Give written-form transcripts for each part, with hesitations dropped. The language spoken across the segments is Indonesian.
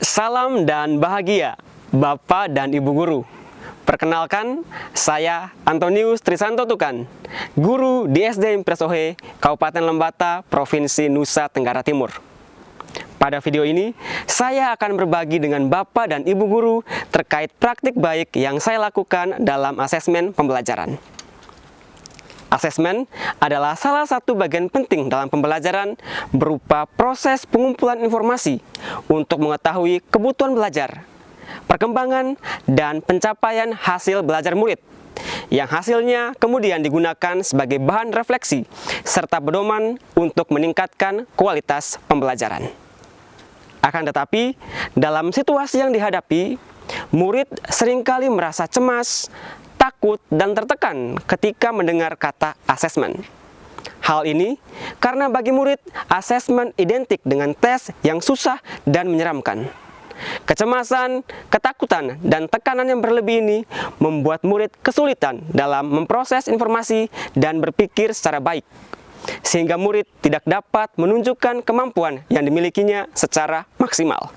Salam dan bahagia, Bapak dan Ibu Guru. Perkenalkan, saya Antonius Trisanto Tukan, guru di SD Impres Ohe, Kabupaten Lembata, Provinsi Nusa Tenggara Timur. Pada video ini, saya akan berbagi dengan Bapak dan Ibu Guru terkait praktik baik yang saya lakukan dalam asesmen pembelajaran. Asesmen adalah salah satu bagian penting dalam pembelajaran berupa proses pengumpulan informasi untuk mengetahui kebutuhan belajar, perkembangan, dan pencapaian hasil belajar murid, yang hasilnya kemudian digunakan sebagai bahan refleksi serta pedoman untuk meningkatkan kualitas pembelajaran. Akan tetapi, dalam situasi yang dihadapi, murid seringkali merasa cemas, takut, dan tertekan ketika mendengar kata asesmen. Hal ini karena bagi murid, asesmen identik dengan tes yang susah dan menyeramkan. Kecemasan, ketakutan, dan tekanan yang berlebih ini membuat murid kesulitan dalam memproses informasi dan berpikir secara baik, sehingga murid tidak dapat menunjukkan kemampuan yang dimilikinya secara maksimal.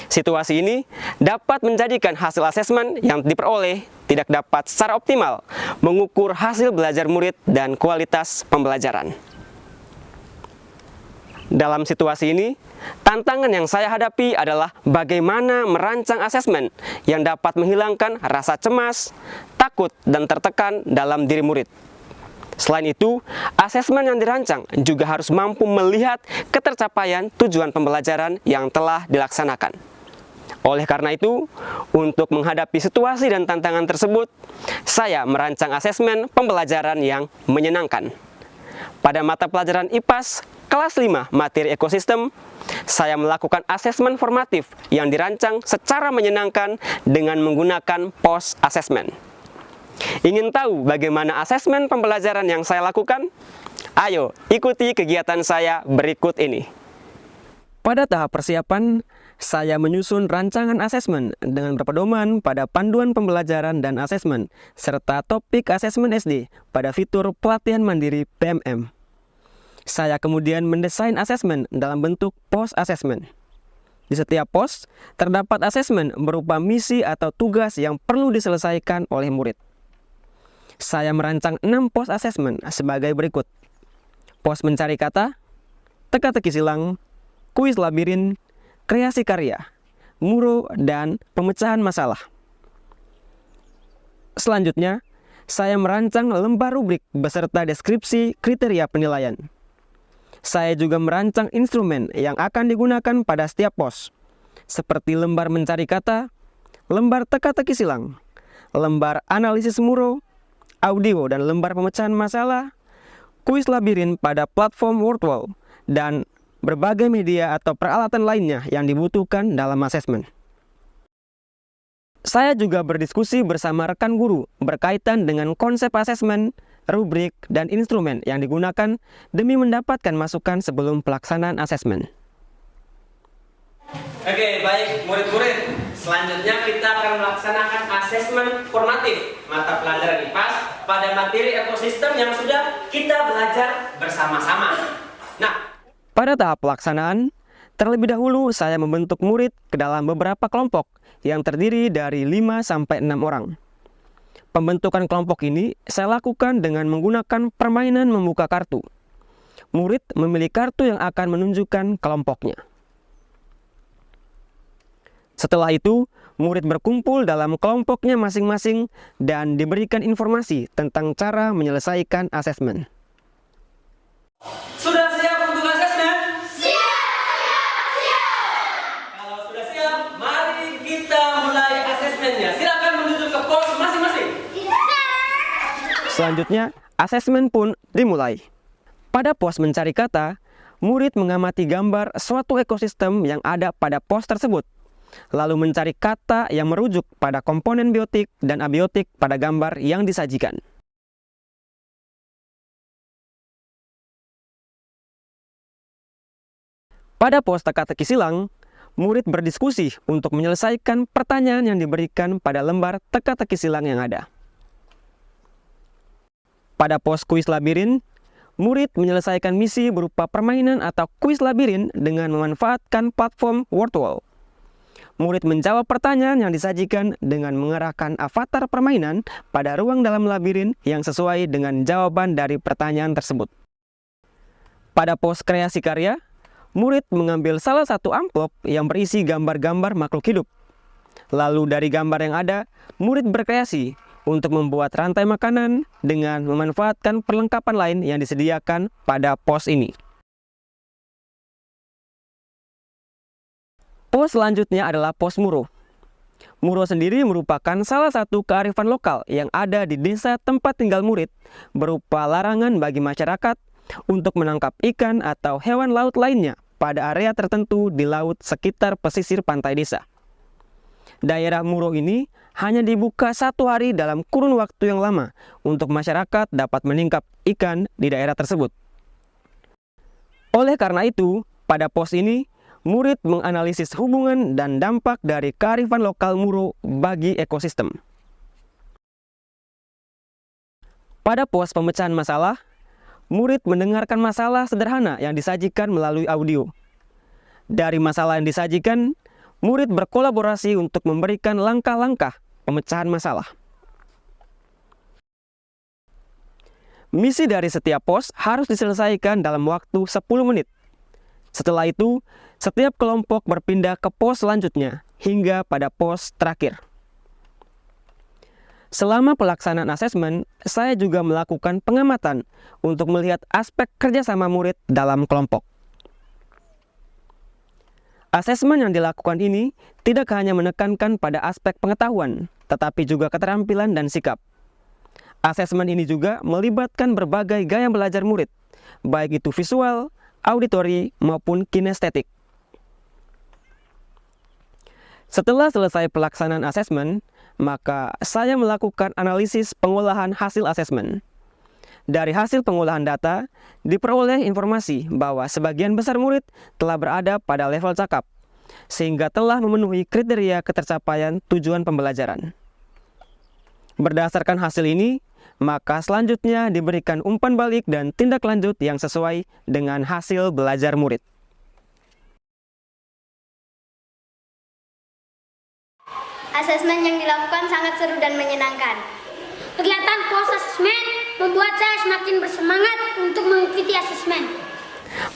Situasi ini dapat menjadikan hasil asesmen yang diperoleh tidak dapat secara optimal mengukur hasil belajar murid dan kualitas pembelajaran. Dalam situasi ini, tantangan yang saya hadapi adalah bagaimana merancang asesmen yang dapat menghilangkan rasa cemas, takut, dan tertekan dalam diri murid. Selain itu, asesmen yang dirancang juga harus mampu melihat ketercapaian tujuan pembelajaran yang telah dilaksanakan. Oleh karena itu, untuk menghadapi situasi dan tantangan tersebut, saya merancang asesmen pembelajaran yang menyenangkan. Pada mata pelajaran IPAS kelas 5 materi ekosistem, saya melakukan asesmen formatif yang dirancang secara menyenangkan dengan menggunakan post assessment. Ingin tahu bagaimana asesmen pembelajaran yang saya lakukan? Ayo, ikuti kegiatan saya berikut ini. Pada tahap persiapan, saya menyusun rancangan asesmen dengan berpedoman pada panduan pembelajaran dan asesmen, serta topik asesmen SD pada fitur pelatihan mandiri PMM. Saya kemudian mendesain asesmen dalam bentuk post assessment. Di setiap pos, terdapat asesmen berupa misi atau tugas yang perlu diselesaikan oleh murid. Saya merancang 6 pos assessment sebagai berikut: pos mencari kata, teka-teki silang, kuis labirin, kreasi karya, muro, dan pemecahan masalah. Selanjutnya, saya merancang lembar rubrik beserta deskripsi kriteria penilaian. Saya juga merancang instrumen yang akan digunakan pada setiap pos, seperti lembar mencari kata, lembar teka-teki silang, lembar analisis muro, audio dan lembar pemecahan masalah, kuis labirin pada platform Wordwall, dan berbagai media atau peralatan lainnya yang dibutuhkan dalam asesmen. Saya juga berdiskusi bersama rekan guru berkaitan dengan konsep asesmen, rubrik, dan instrumen yang digunakan demi mendapatkan masukan sebelum pelaksanaan asesmen. Oke, baik murid-murid. Selanjutnya kita akan melaksanakan asesmen formatif mata pelajaran IPAS pada materi ekosistem yang sudah kita belajar bersama-sama. Nah, pada tahap pelaksanaan, terlebih dahulu saya membentuk murid ke dalam beberapa kelompok yang terdiri dari 5-6 orang. Pembentukan kelompok ini saya lakukan dengan menggunakan permainan membuka kartu. Murid memilih kartu yang akan menunjukkan kelompoknya. Setelah itu, murid berkumpul dalam kelompoknya masing-masing dan diberikan informasi tentang cara menyelesaikan asesmen. Sudah siap untuk asesmen? Siap! Kalau sudah siap, mari kita mulai asesmennya. Silakan menuju ke pos masing-masing. Selanjutnya, asesmen pun dimulai. Pada pos mencari kata, murid mengamati gambar suatu ekosistem yang ada pada pos tersebut, lalu mencari kata yang merujuk pada komponen biotik dan abiotik pada gambar yang disajikan. Pada pos teka-teki silang, murid berdiskusi untuk menyelesaikan pertanyaan yang diberikan pada lembar teka-teki silang yang ada. Pada pos kuis labirin, murid menyelesaikan misi berupa permainan atau kuis labirin dengan memanfaatkan platform Wordwall. Murid menjawab pertanyaan yang disajikan dengan mengerahkan avatar permainan pada ruang dalam labirin yang sesuai dengan jawaban dari pertanyaan tersebut. Pada pos kreasi karya, murid mengambil salah satu amplop yang berisi gambar-gambar makhluk hidup. Lalu dari gambar yang ada, murid berkreasi untuk membuat rantai makanan dengan memanfaatkan perlengkapan lain yang disediakan pada pos ini. Pos selanjutnya adalah pos Muro. Muro sendiri merupakan salah satu kearifan lokal yang ada di desa tempat tinggal murid, berupa larangan bagi masyarakat untuk menangkap ikan atau hewan laut lainnya pada area tertentu di laut sekitar pesisir pantai desa. Daerah Muro ini hanya dibuka 1 hari dalam kurun waktu yang lama untuk masyarakat dapat menangkap ikan di daerah tersebut. Oleh karena itu, pada pos ini, murid menganalisis hubungan dan dampak dari kearifan lokal Muro bagi ekosistem. Pada pos pemecahan masalah, murid mendengarkan masalah sederhana yang disajikan melalui audio. Dari masalah yang disajikan, murid berkolaborasi untuk memberikan langkah-langkah pemecahan masalah. Misi dari setiap pos harus diselesaikan dalam waktu 10 menit. Setelah itu, setiap kelompok berpindah ke pos selanjutnya hingga pada pos terakhir. Selama pelaksanaan asesmen, saya juga melakukan pengamatan untuk melihat aspek kerjasama murid dalam kelompok. Asesmen yang dilakukan ini tidak hanya menekankan pada aspek pengetahuan, tetapi juga keterampilan dan sikap. Asesmen ini juga melibatkan berbagai gaya belajar murid, baik itu visual, auditori, maupun kinestetik. Setelah selesai pelaksanaan asesmen, maka saya melakukan analisis pengolahan hasil asesmen. Dari hasil pengolahan data, diperoleh informasi bahwa sebagian besar murid telah berada pada level cakap, sehingga telah memenuhi kriteria ketercapaian tujuan pembelajaran. Berdasarkan hasil ini, maka selanjutnya diberikan umpan balik dan tindak lanjut yang sesuai dengan hasil belajar murid. Asesmen yang dilakukan sangat seru dan menyenangkan. Kegiatan pos asesmen membuat saya semakin bersemangat untuk mengikuti asesmen.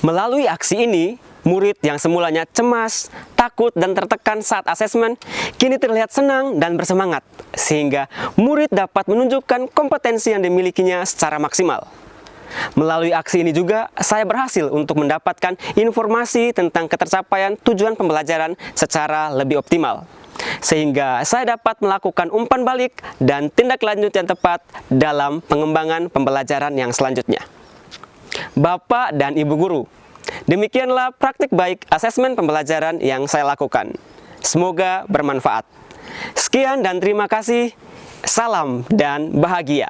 Melalui aksi ini, murid yang semulanya cemas, takut, dan tertekan saat asesmen, kini terlihat senang dan bersemangat, sehingga murid dapat menunjukkan kompetensi yang dimilikinya secara maksimal. Melalui aksi ini juga, saya berhasil untuk mendapatkan informasi tentang ketercapaian tujuan pembelajaran secara lebih optimal, sehingga saya dapat melakukan umpan balik dan tindak lanjut yang tepat dalam pengembangan pembelajaran yang selanjutnya. Bapak dan Ibu Guru, demikianlah praktik baik asesmen pembelajaran yang saya lakukan. Semoga bermanfaat. Sekian dan terima kasih. Salam dan bahagia.